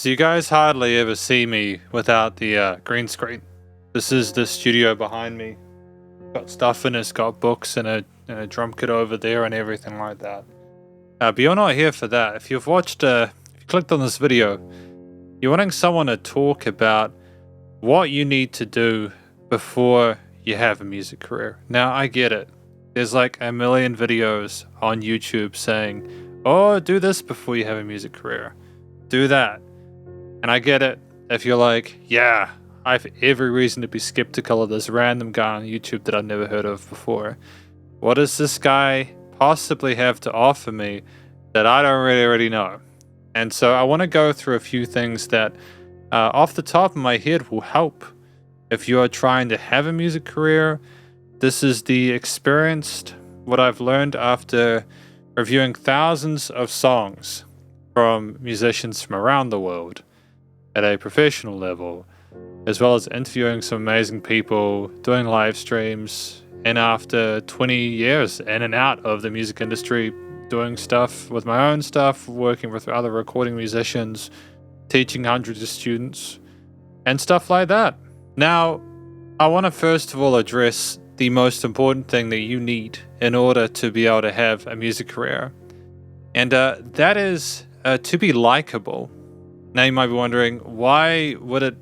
So you guys hardly ever see me without the green screen. This is the studio behind me. Got stuff in it, it's got books and a drum kit over there and everything like that. But you're not here for that. If you've watched, if you clicked on this video, you're wanting someone to talk about what you need to do before you have a music career. Now, I get it. There's like a million videos on YouTube saying, oh, do this before you have a music career. Do that. And I get it if you're like, yeah, I have every reason to be skeptical of this random guy on YouTube that I've never heard of before. What does this guy possibly have to offer me that I don't really already know? And so I want to go through a few things that off the top of my head will help. If you are trying to have a music career, this is the experienced, what I've learned after reviewing thousands of songs from musicians from around the world at a professional level, as well as interviewing some amazing people, doing live streams, and after 20 years in and out of the music industry, doing stuff with my own stuff, working with other recording musicians, teaching hundreds of students, and stuff like that. Now, I want to first of all address the most important thing that you need in order to be able to have a music career, and that is to be likable. Now you might be wondering, why would it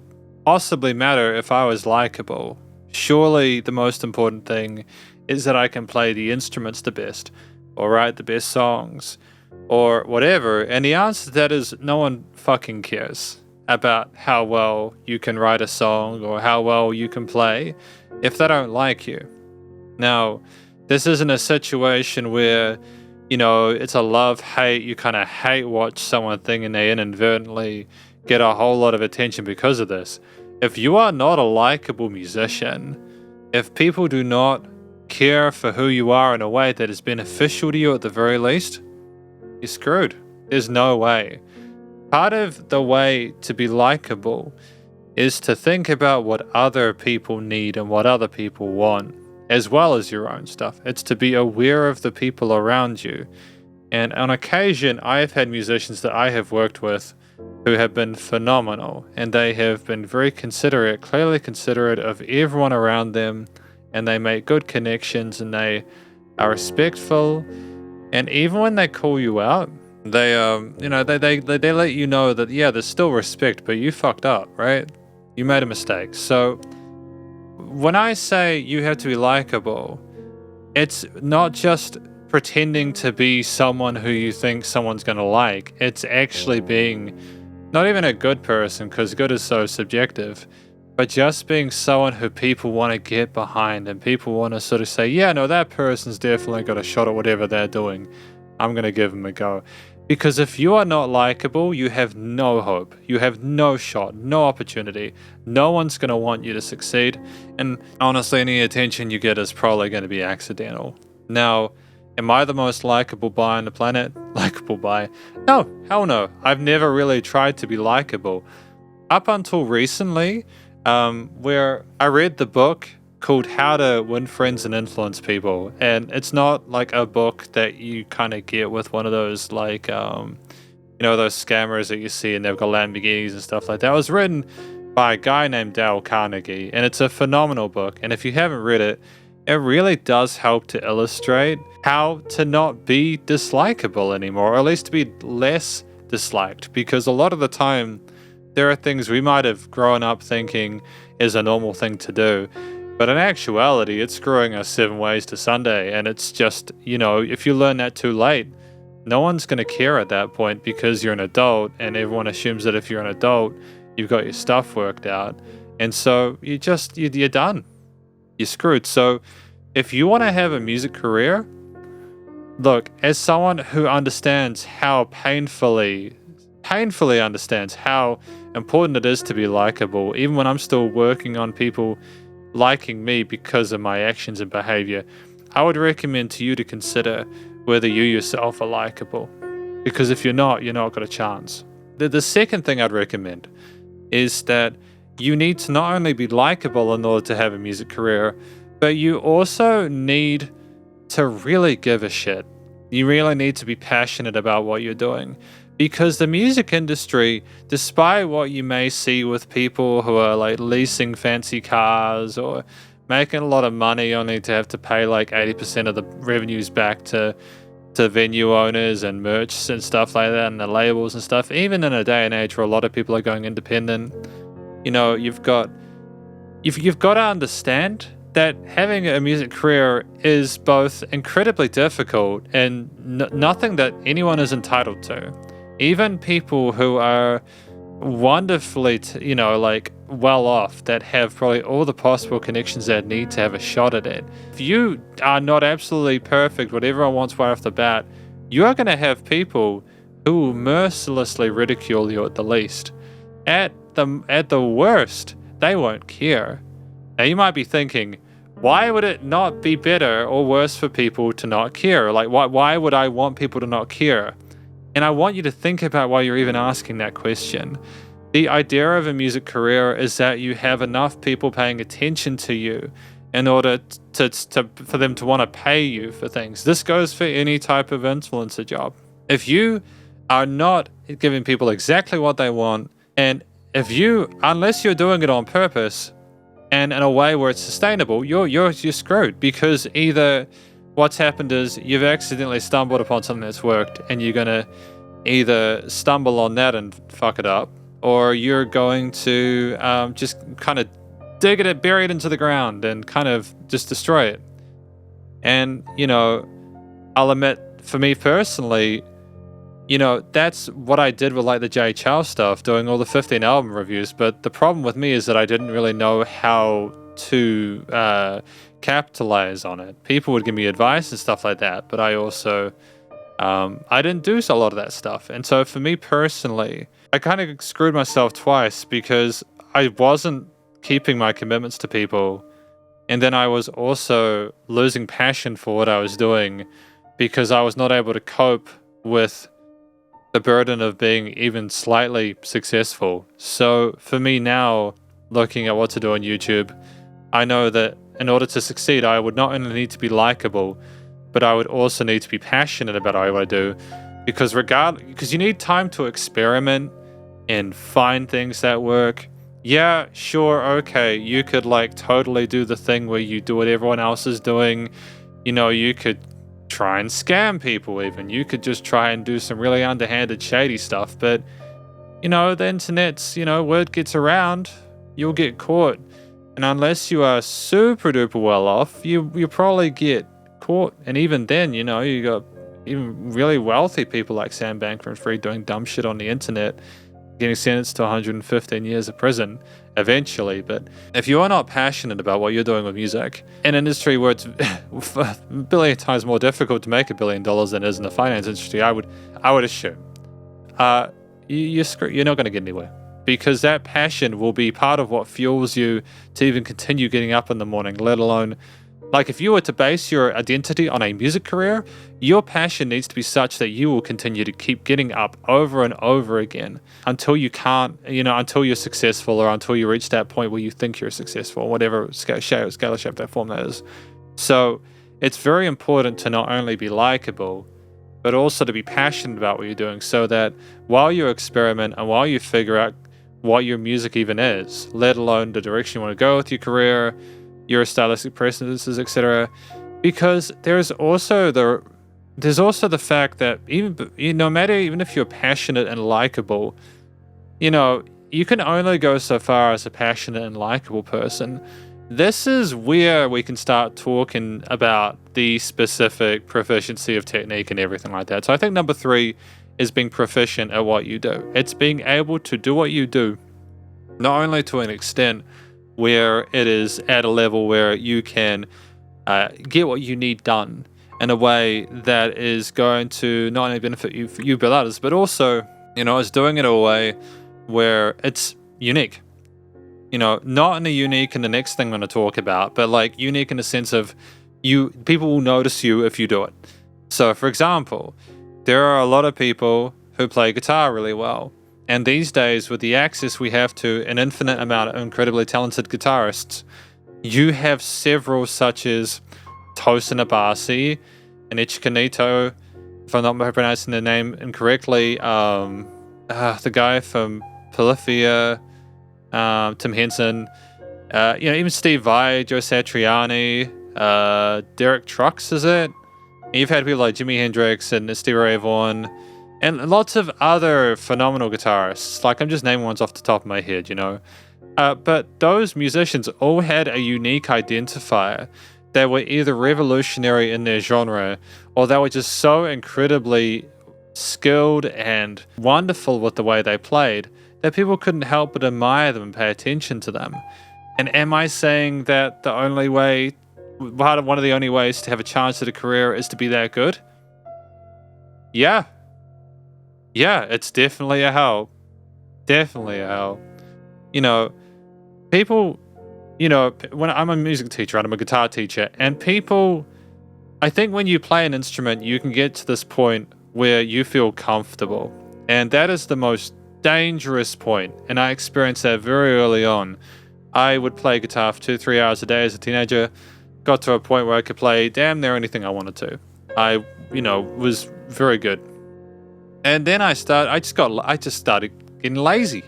possibly matter if I was likable? Surely the most important thing is that I can play the instruments the best, or write the best songs, or whatever. And the answer to that is no one fucking cares about how well you can write a song or how well you can play if they don't like you. Now, this isn't a situation where it's a love-hate, you kind of hate watch someone thinking they inadvertently get a whole lot of attention because of this. If you are not a likable musician, if people do not care for who you are in a way that is beneficial to you at the very least, you're screwed. There's no way. Part of the way to be likable is to think about what other people need and what other people want, as well as your own stuff. It's to be aware of the people around you. And on occasion, I have had musicians that I have worked with who have been phenomenal, and they have been very considerate, clearly considerate of everyone around them, and they make good connections, and they are respectful. And even when they call you out, they let you know that, yeah, there's still respect, but you fucked up, right? You made a mistake. So when I say you have to be likable, it's not just pretending to be someone who you think someone's going to like. It's actually being not even a good person, because good is so subjective, but just being someone who people want to get behind and people want to sort of say, yeah, no, that person's definitely got a shot at whatever they're doing. I'm going to give them a go. Because if you are not likable, you have no hope. You have no shot, no opportunity. No one's going to want you to succeed. And honestly, any attention you get is probably going to be accidental. Now, am I the most likable guy on the planet? Likable guy? No, hell no. I've never really tried to be likable. Up until recently, where I read the book called How to Win Friends and Influence People, and it's not like a book that you kind of get with one of those like those scammers that you see and they've got Lamborghinis and stuff like that. It was written by a guy named Dale Carnegie, and it's a phenomenal book, and if you haven't read it, it really does help to illustrate how to not be dislikable anymore, or at least to be less disliked, because a lot of the time there are things we might have grown up thinking is a normal thing to do, but in actuality, it's screwing us 7 ways to Sunday. And it's just, if you learn that too late, no one's going to care at that point, because you're an adult, and everyone assumes that if you're an adult, you've got your stuff worked out. And so you're done. You're screwed. So if you want to have a music career, look, as someone who understands how painfully understands how important it is to be likable, even when I'm still working on people liking me because of my actions and behavior, I would recommend to you to consider whether you yourself are likable, because if you're not got a chance. The second thing I'd recommend is that you need to not only be likable in order to have a music career, but you also need to really give a shit. You really need to be passionate about what you're doing, Because the music industry, despite what you may see with people who are like leasing fancy cars or making a lot of money only to have to pay like 80% of the revenues back to venue owners and merch and stuff like that and the labels and stuff, even in a day and age where a lot of people are going independent, you've got to understand that having a music career is both incredibly difficult and nothing that anyone is entitled to. Even people who are wonderfully, well off, that have probably all the possible connections that need to have a shot at it. If you are not absolutely perfect, what everyone wants right off the bat, you are going to have people who will mercilessly ridicule you at the least. At the worst, they won't care. Now you might be thinking, why would it not be better or worse for people to not care? Like, why would I want people to not care? And I want you to think about why you're even asking that question. The idea of a music career is that you have enough people paying attention to you in order for them to want to pay you for things. This goes for any type of influencer job. If you are not giving people exactly what they want, and unless you're doing it on purpose and in a way where it's sustainable, you're screwed, because either what's happened is you've accidentally stumbled upon something that's worked and you're going to either stumble on that and fuck it up, or you're going to just kind of bury it into the ground and kind of just destroy it. And, I'll admit, for me personally, that's what I did with like the Jay Chou stuff, doing all the 15 album reviews. But the problem with me is that I didn't really know how to capitalize on it. People would give me advice and stuff like that, but I also I didn't do a lot of that stuff. And so for me personally, I kind of screwed myself twice, because I wasn't keeping my commitments to people, and then I was also losing passion for what I was doing because I was not able to cope with the burden of being even slightly successful. So for me now, looking at what to do on YouTube, I know that in order to succeed, I would not only need to be likable, but I would also need to be passionate about what I do, because you need time to experiment and find things that work. Yeah, sure, okay, you could like totally do the thing where you do what everyone else is doing. You could try and scam people even. You could just try and do some really underhanded, shady stuff. But, the internet's, word gets around, you'll get caught. And unless you are super duper well off, you probably get caught. And even then, you got even really wealthy people like Sam Bankman-Fried doing dumb shit on the internet, getting sentenced to 115 years of prison eventually. But if you are not passionate about what you're doing with music, in an industry where it's a billion times more difficult to make $1 billion than it is in the finance industry, I would assume you're not going to get anywhere, because that passion will be part of what fuels you to even continue getting up in the morning, let alone, like, if you were to base your identity on a music career, your passion needs to be such that you will continue to keep getting up over and over again until you can't, until you're successful, or until you reach that point where you think you're successful, whatever scale, shape, that form that is. So it's very important to not only be likable, but also to be passionate about what you're doing, so that while you experiment and while you figure out what your music even is, let alone the direction you want to go with your career, your stylistic preferences, etc. Because there's also the fact that even if you're passionate and likable, you can only go so far as a passionate and likable person. This is where we can start talking about the specific proficiency of technique and everything like that. So I think number 3 is being proficient at what you do. It's being able to do what you do, not only to an extent where it is at a level where you can get what you need done in a way that is going to not only benefit you but others, but also, is doing it in a way where it's unique. Not in a unique in the next thing I'm going to talk about, but like unique in the sense of people will notice you if you do it. So, for example, there are a lot of people who play guitar really well. And these days, with the access we have to an infinite amount of incredibly talented guitarists, you have several such as Tosin Abasi and Ichika Nito, if I'm not pronouncing the name incorrectly, the guy from Polyphia, Tim Henson, even Steve Vai, Joe Satriani, Derek Trucks, is it? And you've had people like Jimi Hendrix and Stevie Ray Vaughan, and lots of other phenomenal guitarists. Like, I'm just naming ones off the top of my head, But those musicians all had a unique identifier. They were either revolutionary in their genre, or they were just so incredibly skilled and wonderful with the way they played that people couldn't help but admire them and pay attention to them. And am I saying that one of the only ways to have a chance at a career is to be that good? Yeah, it's definitely a help. Definitely a help. People, when I'm a music teacher and I'm a guitar teacher, and people, I think when you play an instrument, you can get to this point where you feel comfortable. And that is the most dangerous point. And I experienced that very early on. I would play guitar for 2-3 hours a day as a teenager, got to a point where I could play damn near anything I wanted to. I, was very good. And then I just started getting lazy.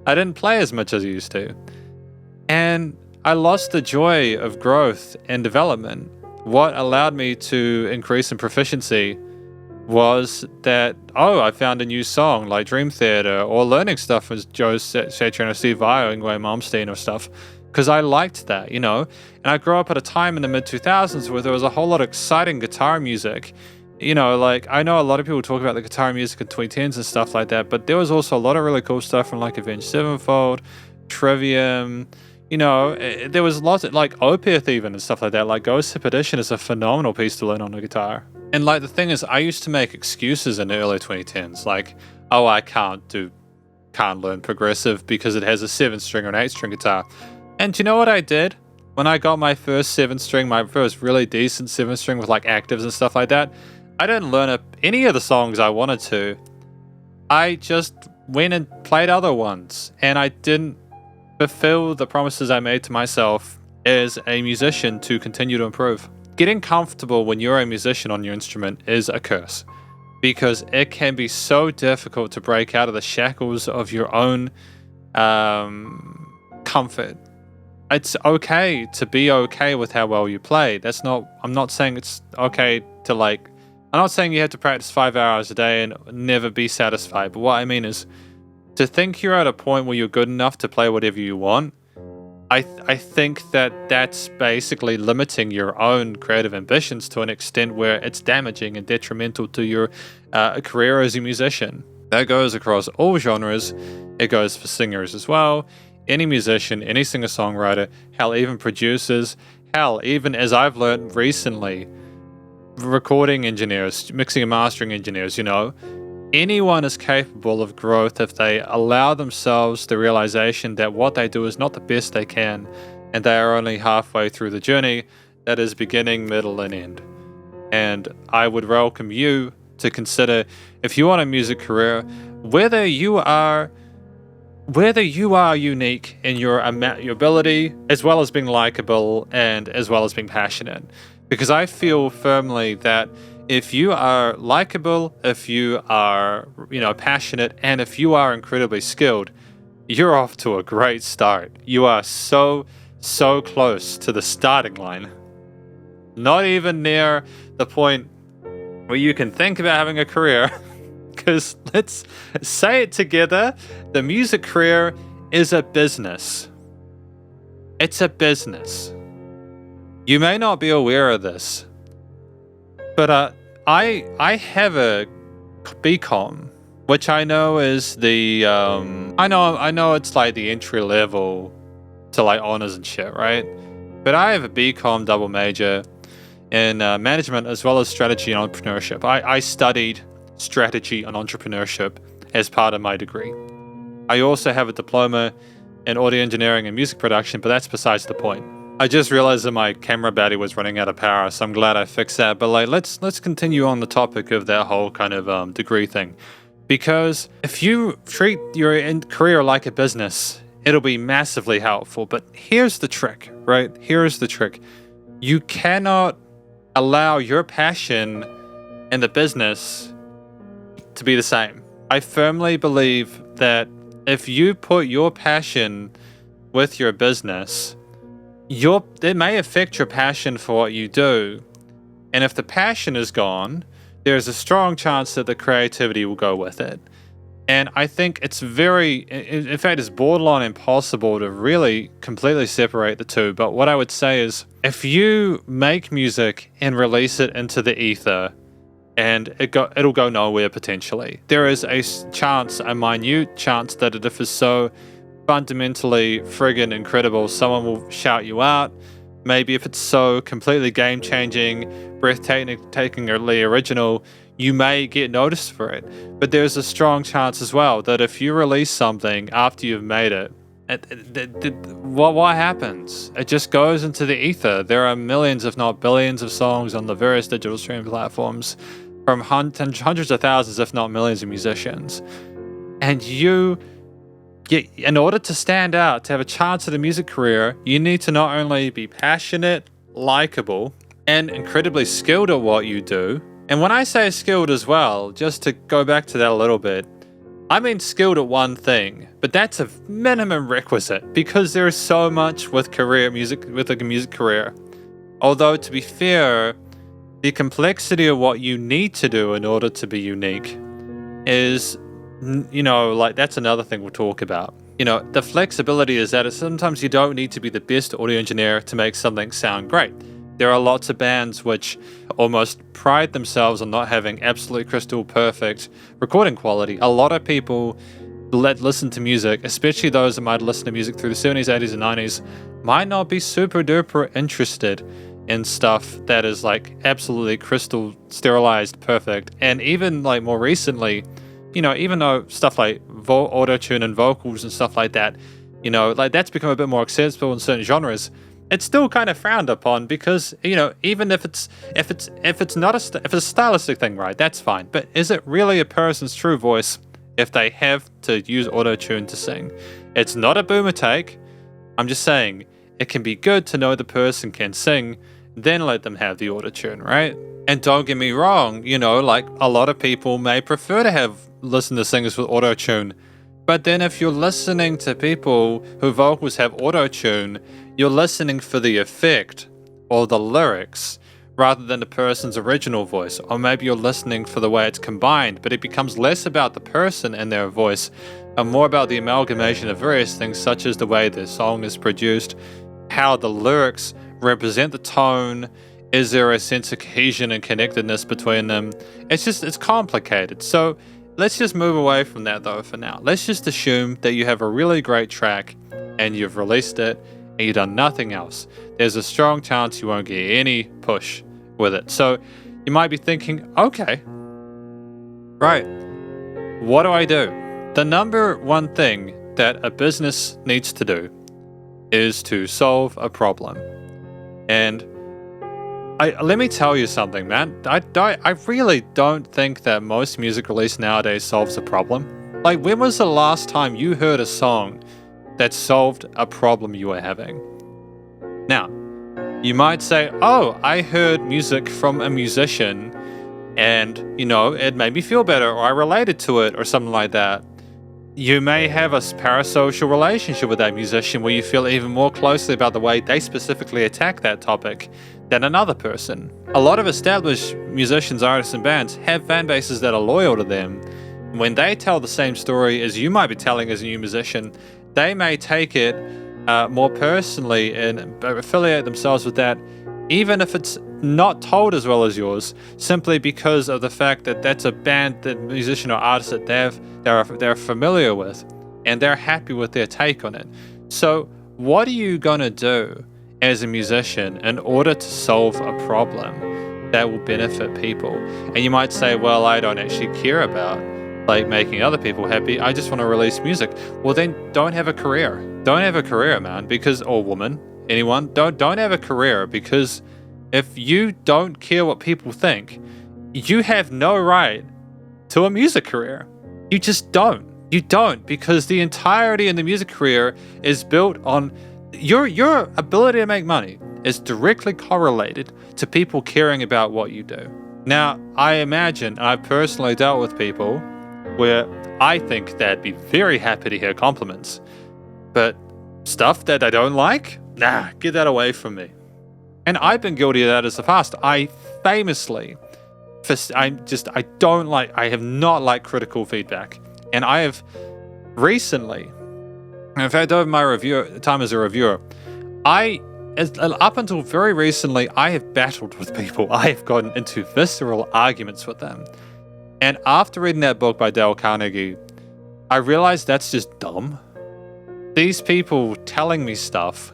I didn't play as much as I used to. And I lost the joy of growth and development. What allowed me to increase in proficiency was that, I found a new song like Dream Theater, or learning stuff with Joe Satriani, Steve Vai, or Yngwie Malmsteen or stuff, because I liked that, And I grew up at a time in the mid-2000s where there was a whole lot of exciting guitar music. I know a lot of people talk about the guitar music in 2010s and stuff like that, but there was also a lot of really cool stuff from like Avenged Sevenfold, Trivium, there was lots of like Opeth even and stuff like that. Like Ghost Ship Edition is a phenomenal piece to learn on the guitar. And like the thing is, I used to make excuses in the early 2010s, like, I can't learn progressive because it has a 7-string or an 8-string guitar. And do you know what I did? When I got my first 7-string, my first really decent 7-string with like actives and stuff like that, I didn't learn any of the songs I wanted to. I just went and played other ones, and I didn't fulfill the promises I made to myself as a musician to continue to improve. Getting comfortable when you're a musician on your instrument is a curse, because it can be so difficult to break out of the shackles of your own comfort. It's okay to be okay with how well you play. I'm not saying it's okay to I'm not saying you have to practice 5 hours a day and never be satisfied, but what I mean is to think you're at a point where you're good enough to play whatever you want. I think that's basically limiting your own creative ambitions to an extent where it's damaging and detrimental to your career as a musician. That goes across all genres. It goes for singers as well. Any musician, any singer-songwriter, hell, even producers, hell, even as I've learned recently, recording engineers, mixing and mastering engineers, anyone is capable of growth if they allow themselves the realization that what they do is not the best they can, and they are only halfway through the journey that is beginning, middle, and end. And I would welcome you to consider, if you want a music career, whether you are unique in your ability, as well as being likable and as well as being passionate. Because I feel firmly that if you are likable, if you are, passionate, and if you are incredibly skilled, you're off to a great start. You are so close to the starting line. Not even near the point where you can think about having a career. Because let's say it together, the music career is a business. It's a business. You may not be aware of this, but I have a BCom, which I know is the I know it's like the entry level to like honors and shit, right? But I have a BCom double major in management as well as strategy and entrepreneurship. I studied strategy and entrepreneurship as part of my degree. I also have a diploma in audio engineering and music production, but that's besides the point. I just realized that my camera battery was running out of power, so I'm glad I fixed that. But let's continue on the topic of that whole kind of degree thing, because if you treat your career like a business, it'll be massively helpful. But here's the trick, right? Here's the trick: you cannot allow your passion and the business to be the same. I firmly believe that if you put your passion with your business, it may affect your passion for what you do. And if the passion is gone, there's a strong chance that the creativity will go with it. And I think it's in fact, it's borderline impossible to really completely separate the two. But what I would say is, if you make music and release it into the ether, and it'll go nowhere potentially, there is a minute chance that if it's so fundamentally friggin' incredible, someone will shout you out. Maybe if it's so completely game-changing, breathtakingly original, you may get noticed for it. But there's a strong chance as well that if you release something after you've made it, what happens? It just goes into the ether. There are millions, if not billions, of songs on the various digital streaming platforms from hundreds of thousands, if not millions of musicians. And in order to stand out, to have a chance at a music career, you need to not only be passionate, likable, and incredibly skilled at what you do. And when I say skilled as well, just to go back to that a little bit, I mean skilled at one thing, but that's a minimum requisite because there is so much with a music career. Although, to be fair, the complexity of what you need to do in order to be unique is, that's another thing we'll talk about. The flexibility is that sometimes you don't need to be the best audio engineer to make something sound great. There are lots of bands which almost pride themselves on not having absolutely crystal perfect recording quality. A lot of people that listen to music, especially those that might listen to music through the 70s, 80s, and 90s, might not be super duper interested in stuff that is like absolutely crystal sterilized perfect. And even like more recently, even though stuff like auto-tune and vocals and stuff like that, that's become a bit more accessible in certain genres, it's still kind of frowned upon because, even if it's a stylistic thing, right, that's fine. But is it really a person's true voice if they have to use auto-tune to sing? It's not a boomer take. I'm just saying it can be good to know the person can sing, then let them have the auto-tune, right? And don't get me wrong, a lot of people may prefer to listen to singers with auto-tune. But then if you're listening to people whose vocals have auto-tune, you're listening for the effect or the lyrics rather than the person's original voice. Or maybe you're listening for the way it's combined, but it becomes less about the person and their voice and more about the amalgamation of various things, such as the way the song is produced, how the lyrics represent the tone. Is there a sense of cohesion and connectedness between them? It's complicated. So let's just move away from that though for now. Let's just assume that you have a really great track and you've released it and you've done nothing else. There's a strong chance you won't get any push with it. So you might be thinking, okay, right, what do I do? The number one thing that a business needs to do is to solve a problem. And let me tell you something, man. I really don't think that most music release nowadays solves a problem. Like, when was the last time you heard a song that solved a problem you were having? Now, you might say, oh, I heard music from a musician and, it made me feel better, or I related to it, or something like that. You may have a parasocial relationship with that musician where you feel even more closely about the way they specifically attack that topic than another person. A lot of established musicians, artists, and bands have fan bases that are loyal to them. When they tell the same story as you might be telling as a new musician, they may take it more personally and affiliate themselves with that, even if it's not told as well as yours, simply because of the fact that that's a band, that musician or artist that they're familiar with, and they're happy with their take on it. So what are you gonna do as a musician in order to solve a problem that will benefit people? And you might say, well, I don't actually care about making other people happy. I just want to release music. Well, then don't have a career. Don't have a career, man, or woman, anyone. Don't have a career, because if you don't care what people think, you have no right to a music career. You just don't. You don't, because the entirety in the music career is built on your ability to make money is directly correlated to people caring about what you do. Now, I imagine I've personally dealt with people where I think they'd be very happy to hear compliments, but stuff that I don't like? Nah, get that away from me. And I've been guilty of that as the past. I famously, I have not liked critical feedback. And I have recently, in fact, over my time as a reviewer, up until very recently, I have battled with people. I have gotten into visceral arguments with them. And after reading that book by Dale Carnegie, I realized that's just dumb. These people telling me stuff,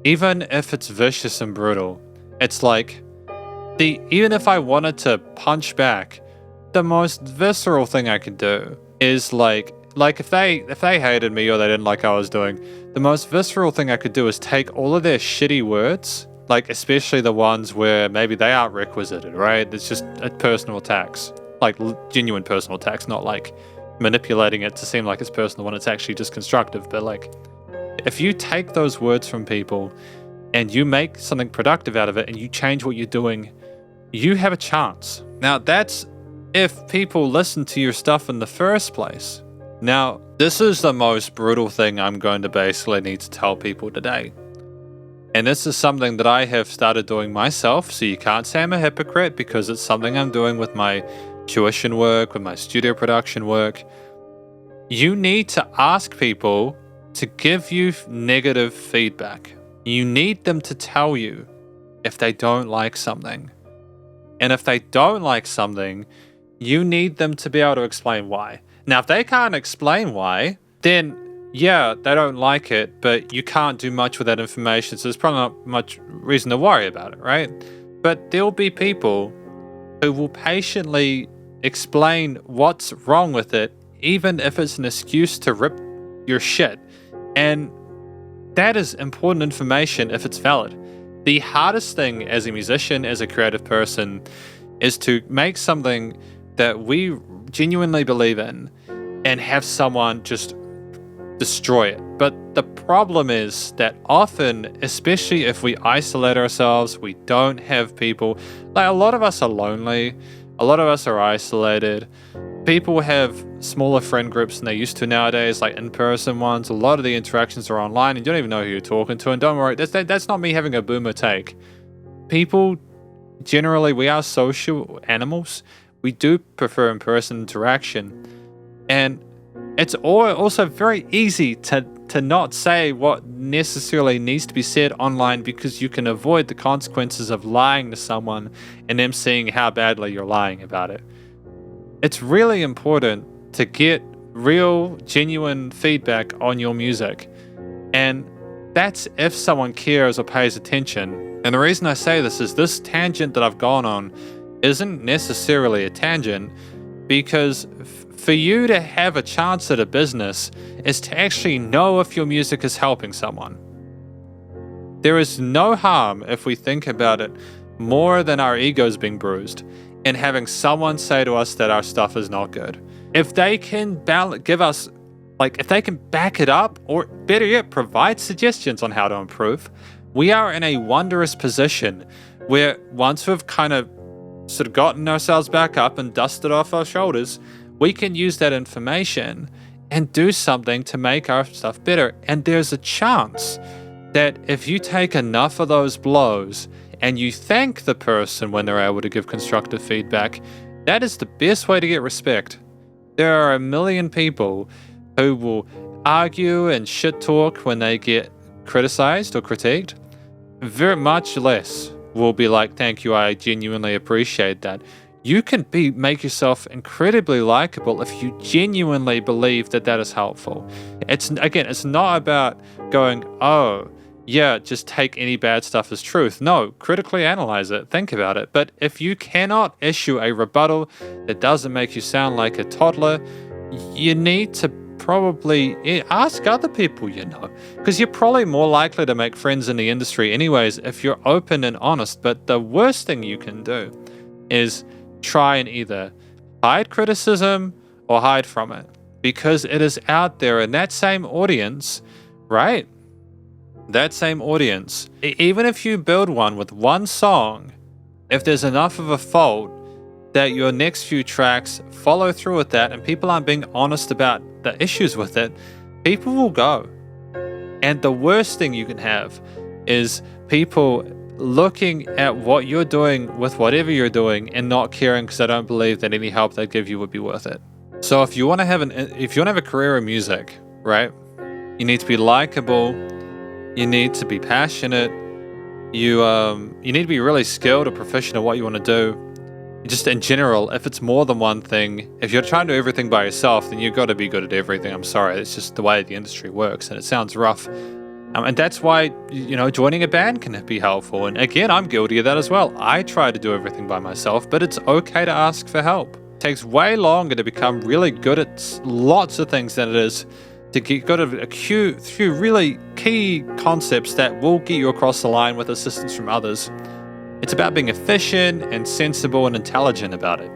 even if it's vicious and brutal, it's like, even if I wanted to punch back, the most visceral thing I could do is like if they hated me or they didn't like what I was doing, the most visceral thing I could do is take all of their shitty words, like especially the ones where maybe they aren't requisited, right? It's just a personal attacks, like genuine personal attacks, not like manipulating it to seem like it's personal when it's actually just constructive. But like, if you take those words from people and you make something productive out of it and you change what you're doing, you have a chance. Now, that's if people listen to your stuff in the first place. Now, this is the most brutal thing I'm going to basically need to tell people today. And this is something that I have started doing myself, so you can't say I'm a hypocrite because it's something I'm doing with my tuition work, with my studio production work. You need to ask people to give you negative feedback. You need them to tell you if they don't like something. And if they don't like something, you need them to be able to explain why. Now, if they can't explain why, then yeah, they don't like it, but you can't do much with that information, so there's probably not much reason to worry about it, right? But there'll be people who will patiently explain what's wrong with it, even if it's an excuse to rip your shit. And that is important information if it's valid. The hardest thing as a musician, as a creative person, is to make something that we genuinely believe in and have someone just destroy it. But the problem is that often, especially if we isolate ourselves, we don't have people. Like, a lot of us are lonely, a lot of us are isolated. People have smaller friend groups than they used to nowadays, like in-person ones. A lot of the interactions are online and you don't even know who you're talking to. And don't worry, that's not me having a boomer take. People, generally, we are social animals. We do prefer in-person interaction. And it's also very easy to not say what necessarily needs to be said online because you can avoid the consequences of lying to someone and them seeing how badly you're lying about it. It's really important to get real, genuine feedback on your music. And that's if someone cares or pays attention. And the reason I say this is this tangent that I've gone on isn't necessarily a tangent, because for you to have a chance at a business is to actually know if your music is helping someone. There is no harm if we think about it more than our egos being bruised and having someone say to us that our stuff is not good. If they can give us, if they can back it up, or better yet, provide suggestions on how to improve, we are in a wondrous position where once we've kind of sort of gotten ourselves back up and dusted off our shoulders, we can use that information and do something to make our stuff better. And there's a chance that if you take enough of those blows and you thank the person when they're able to give constructive feedback, that is the best way to get respect. There are a million people who will argue and shit talk when they get criticized or critiqued. Very much less will be like, thank you, I genuinely appreciate that. You can make yourself incredibly likable if you genuinely believe that that is helpful. It's not about going, oh, yeah, just take any bad stuff as truth. No, critically analyze it, think about it. But if you cannot issue a rebuttal that doesn't make you sound like a toddler, you need to probably ask other people you know, because you're probably more likely to make friends in the industry anyways if you're open and honest. But the worst thing you can do is try and either hide criticism or hide from it, because it is out there. And that same audience, right? That same audience, even if you build one with one song, if there's enough of a fault, that your next few tracks follow through with that and people aren't being honest about the issues with it, people will go. And the worst thing you can have is people looking at what you're doing with whatever you're doing and not caring because they don't believe that any help they give you would be worth it. So if you want to have a career in music, right? You need to be likable. You need to be passionate. You need to be really skilled or proficient at what you want to do. Just in general, if it's more than one thing, if you're trying to do everything by yourself, then you've got to be good at everything. I'm sorry, it's just the way the industry works, and it sounds rough. And that's why, joining a band can be helpful. And again, I'm guilty of that as well. I try to do everything by myself, but it's okay to ask for help. It takes way longer to become really good at lots of things than it is to get good at a few really key concepts that will get you across the line with assistance from others. It's about being efficient and sensible and intelligent about it.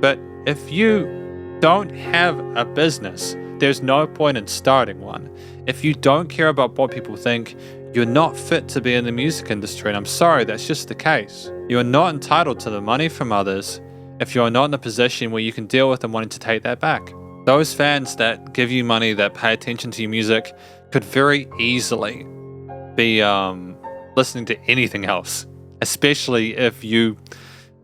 But if you don't have a business, there's no point in starting one. If you don't care about what people think, you're not fit to be in the music industry, and I'm sorry, that's just the case. You are not entitled to the money from others if you're not in a position where you can deal with them wanting to take that back. Those fans that give you money, that pay attention to your music, could very easily be listening to anything else, especially if you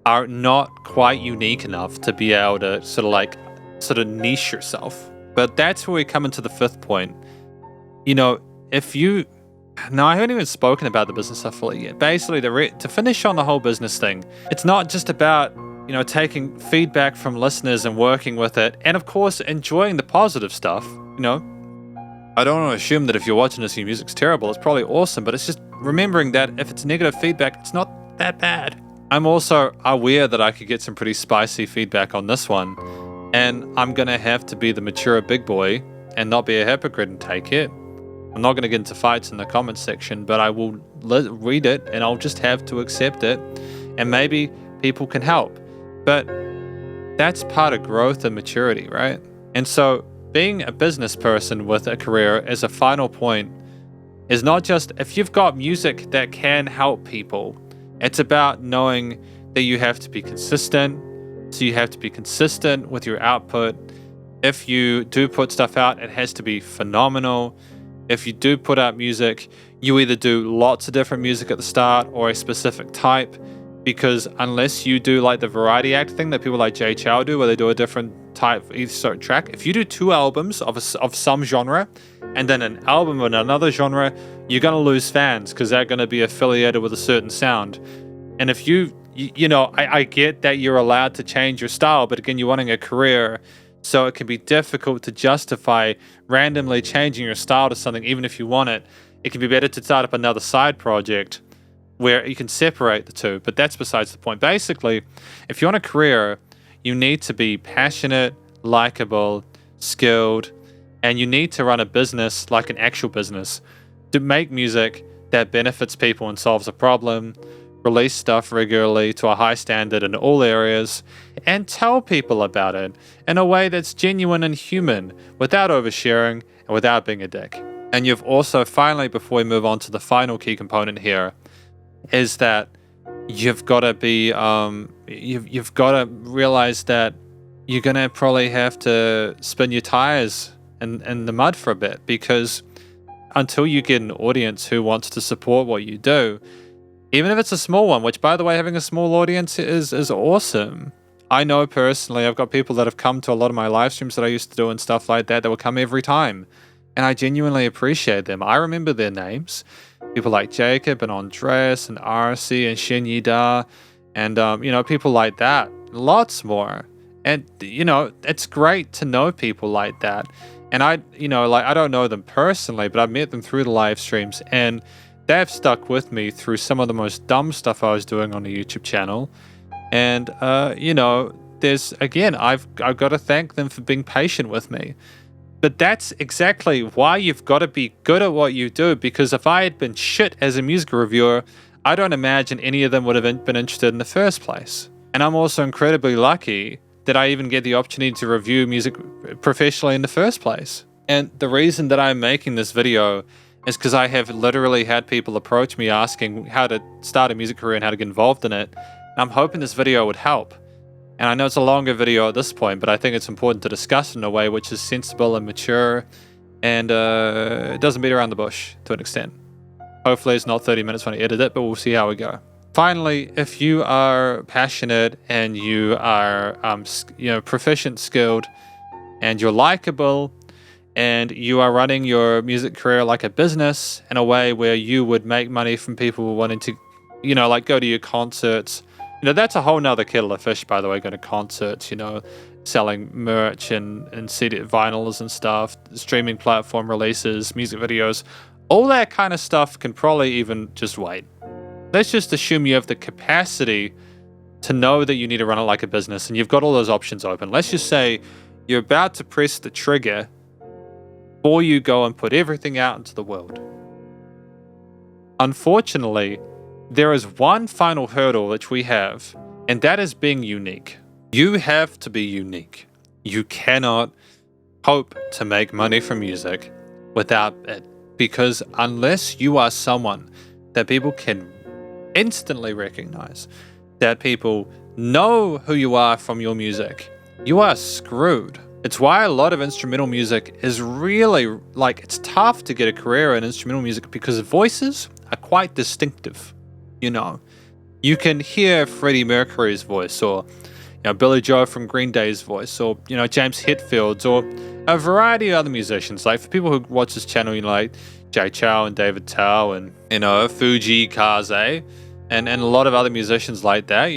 are not quite unique enough to be able to sort of niche yourself. But that's where we come into the fifth point. I haven't even spoken about the business stuff fully yet. Basically, to finish on the whole business thing, it's not just about, taking feedback from listeners and working with it, and of course, enjoying the positive stuff. I don't want to assume that if you're watching this, your music's terrible. It's probably awesome, but it's just remembering that if it's negative feedback, it's not that bad. I'm also aware that I could get some pretty spicy feedback on this one, and I'm going to have to be the mature big boy and not be a hypocrite and take it. I'm not going to get into fights in the comments section, but I will read it and I'll just have to accept it, and maybe people can help. But that's part of growth and maturity, right? And so being a business person with a career as a final point is not just if you've got music that can help people. It's about knowing that you have to be consistent. So you have to be consistent with your output. If you do put stuff out, it has to be phenomenal. If you do put out music, you either do lots of different music at the start or a specific type, because unless you do like the variety act thing that people like Jay Chow do, where they do a different type of each certain track, if you do 2 albums of some genre and then an album of another genre, you're going to lose fans because they're going to be affiliated with a certain sound. And if I get that you're allowed to change your style, but again, you're wanting a career, so it can be difficult to justify randomly changing your style to something, even if you want it. It can be better to start up another side project where you can separate the two, but that's besides the point. Basically, if you want a career, you need to be passionate, likable, skilled, and you need to run a business like an actual business to make music that benefits people and solves a problem, release stuff regularly to a high standard in all areas, and tell people about it in a way that's genuine and human without oversharing and without being a dick. And you've also, finally, before we move on to the final key component here, is that you've got to be, you've got to realize that you're going to probably have to spin your tires in the mud for a bit, because until you get an audience who wants to support what you do, even if it's a small one, which, by the way, having a small audience is awesome. I know personally, I've got people that have come to a lot of my live streams that I used to do and stuff like that will come every time. And I genuinely appreciate them. I remember their names. People like Jacob and Andreas and RC and Shin Yida and, people like that. Lots more. And, it's great to know people like that. And I don't know them personally, but I've met them through the live streams, and they've stuck with me through some of the most dumb stuff I was doing on the YouTube channel. And, I've got to thank them for being patient with me. But that's exactly why you've got to be good at what you do, because if I had been shit as a music reviewer, I don't imagine any of them would have been interested in the first place. And I'm also incredibly lucky that I even get the opportunity to review music professionally in the first place. And the reason that I'm making this video is because I have literally had people approach me asking how to start a music career and how to get involved in it. And I'm hoping this video would help. And I know it's a longer video at this point, but I think it's important to discuss it in a way which is sensible and mature, and it doesn't beat around the bush to an extent. Hopefully it's not 30 minutes when I edit it, but we'll see how we go. Finally, if you are passionate and you are proficient, skilled, and you're likable, and you are running your music career like a business in a way where you would make money from people wanting to, like go to your concerts. That's a whole nother kettle of fish, by the way, going to concerts, selling merch and CD vinyls and stuff, streaming platform releases, music videos, all that kind of stuff can probably even just wait. Let's just assume you have the capacity to know that you need to run it like a business and you've got all those options open. Let's just say you're about to press the trigger before you go and put everything out into the world. Unfortunately, there is one final hurdle which we have, and that is being unique. You have to be unique. You cannot hope to make money from music without it, because unless you are someone that people can instantly recognize, that people know who you are from your music, you are screwed. It's why a lot of instrumental music is really, it's tough to get a career in instrumental music because voices are quite distinctive. You can hear Freddie Mercury's voice, or Billy Joe from Green Day's voice, or James Hetfield's, or a variety of other musicians. Like for people who watch this channel, like Jay Chou and David Tao, and Fuji Kaze, and a lot of other musicians like that.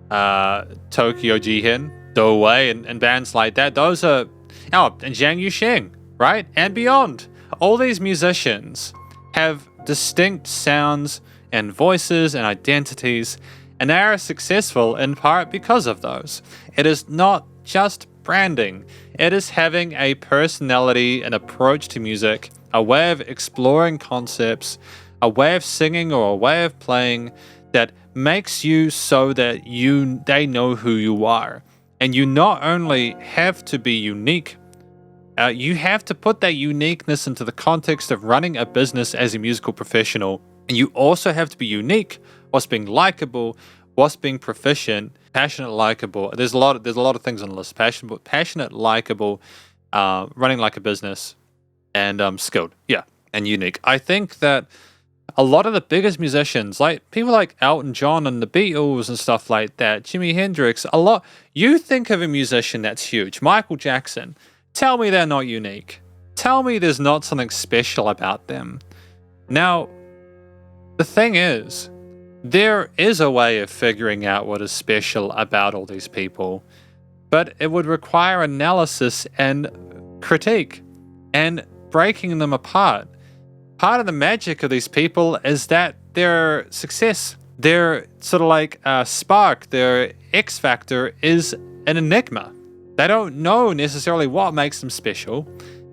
Tokyo Jihin, Douwei, and bands like that. Those are and Zhang Yusheng, right, and beyond. All these musicians have distinct sounds and voices and identities, and they are successful in part because of those. It is not just branding. It is having a personality, an approach to music, a way of exploring concepts, a way of singing or a way of playing that makes you so that they know who you are. And you not only have to be unique, you have to put that uniqueness into the context of running a business as a musical professional. And you also have to be unique whilst being likable, whilst being proficient, passionate, likable. There's a lot of things on the list. Passionate, likable, running like a business, and skilled. Yeah, and unique. I think that a lot of the biggest musicians, like people like Elton John and the Beatles and stuff like that, Jimi Hendrix, you think of a musician that's huge, Michael Jackson. Tell me they're not unique. Tell me there's not something special about them. Now, the thing is, there is a way of figuring out what is special about all these people, but it would require analysis and critique and breaking them apart. Part of the magic of these people is that their success, their sort of like spark, their X factor is an enigma. They don't know necessarily what makes them special,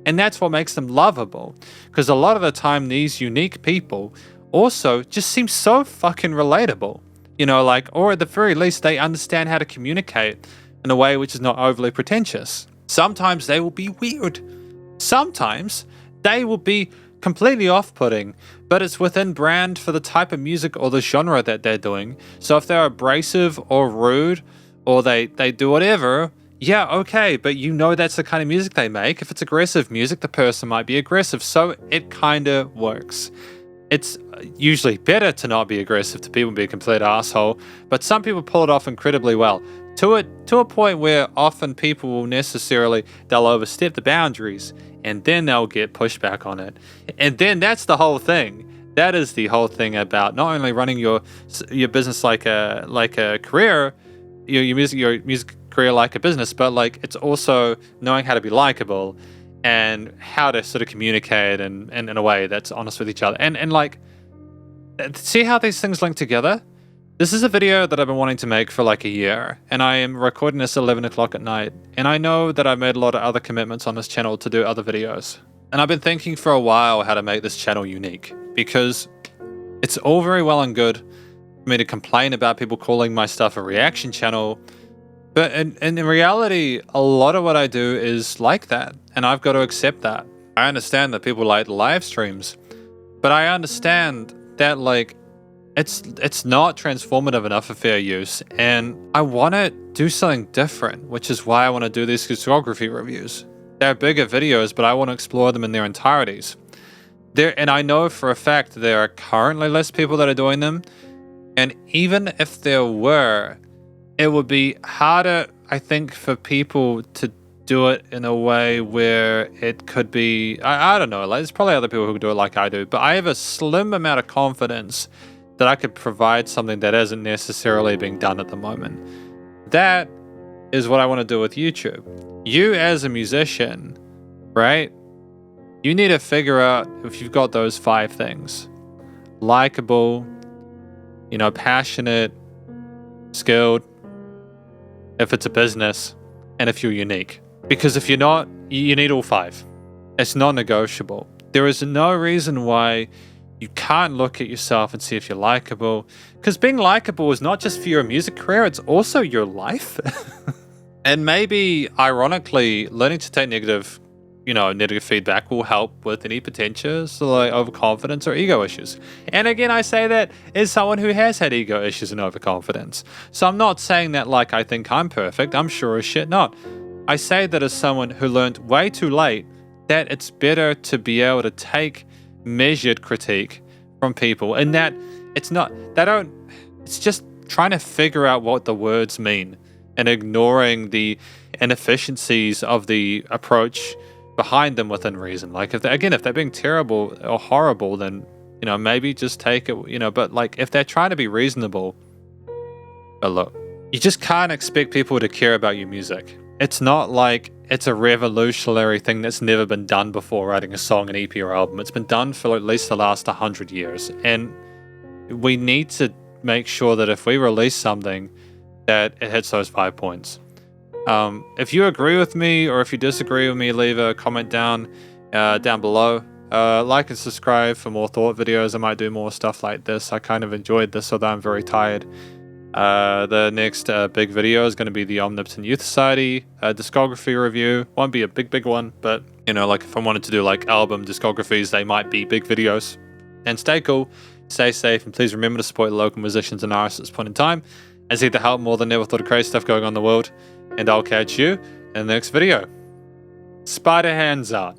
and that's what makes them lovable. Because a lot of the time, these unique people also just seem so fucking relatable, or at the very least, they understand how to communicate in a way which is not overly pretentious. Sometimes they will be weird. Sometimes they will be completely off-putting, but it's within brand for the type of music or the genre that they're doing. So if they're abrasive or rude, or they do whatever, yeah, okay, but that's the kind of music they make. If it's aggressive music, the person might be aggressive, so it kind of works. It's usually better to not be aggressive to people and be a complete asshole, but some people pull it off incredibly well, to a point where often people will they'll overstep the boundaries, and then they'll get pushback on it. And then that's the whole thing. That is the whole thing about not only running your business like a career, your music career like a business, but it's also knowing how to be likable and how to sort of communicate and in a way that's honest with each other. And see how these things link together? This is a video that I've been wanting to make for a year, and I am recording this at 11 o'clock at night. And I know that I've made a lot of other commitments on this channel to do other videos. And I've been thinking for a while how to make this channel unique, because it's all very well and good for me to complain about people calling my stuff a reaction channel, but in reality, a lot of what I do is like that, and I've got to accept that. I understand that people like live streams, but I understand that it's not transformative enough for fair use, and I want to do something different, which is why I want to do these discography reviews. They're bigger videos, but I want to explore them in their entirities. And I know for a fact there are currently less people that are doing them, and even if there were, it would be harder, I think, for people to do it in a way where it could be, I don't know, like, there's probably other people who could do it like I do, but I have a slim amount of confidence that I could provide something that isn't necessarily being done at the moment. That is what I want to do with YouTube. You as a musician, right? You need to figure out if you've got those 5 things. Likeable, passionate, skilled, if it's a business, and if you're unique. Because if you're not, you need all 5. It's non-negotiable. There is no reason why you can't look at yourself and see if you're likable. Because being likable is not just for your music career, it's also your life. And maybe, ironically, learning to take negative feedback will help with any potentials like overconfidence or ego issues. And again, I say that as someone who has had ego issues and overconfidence. So I'm not saying that like I think I'm perfect. I'm sure as shit not. I say that as someone who learned way too late that it's better to be able to take measured critique from people, and that it's just trying to figure out what the words mean and ignoring the inefficiencies of the approach behind them within reason. Like if they're being terrible or horrible, then maybe just take it, but like if they're trying to be reasonable, but look, you just can't expect people to care about your music. It's not like it's a revolutionary thing that's never been done before, writing a song, an EP or album. It's been done for at least the last 100 years. And we need to make sure that if we release something, that it hits those 5 points. If you agree with me or if you disagree with me, leave a comment down below. Like and subscribe for more thought videos. I might do more stuff like this. I kind of enjoyed this, although I'm very tired. The next big video is going to be the Omnipotent Youth Society discography review. Won't be a big one, but like if I wanted to do like album discographies, they might be big videos. And stay cool, stay safe, and please remember to support the local musicians and artists at this point in time, as they help more than ever thought of crazy stuff going on in the world. And I'll catch you in the next video. Spider hands out.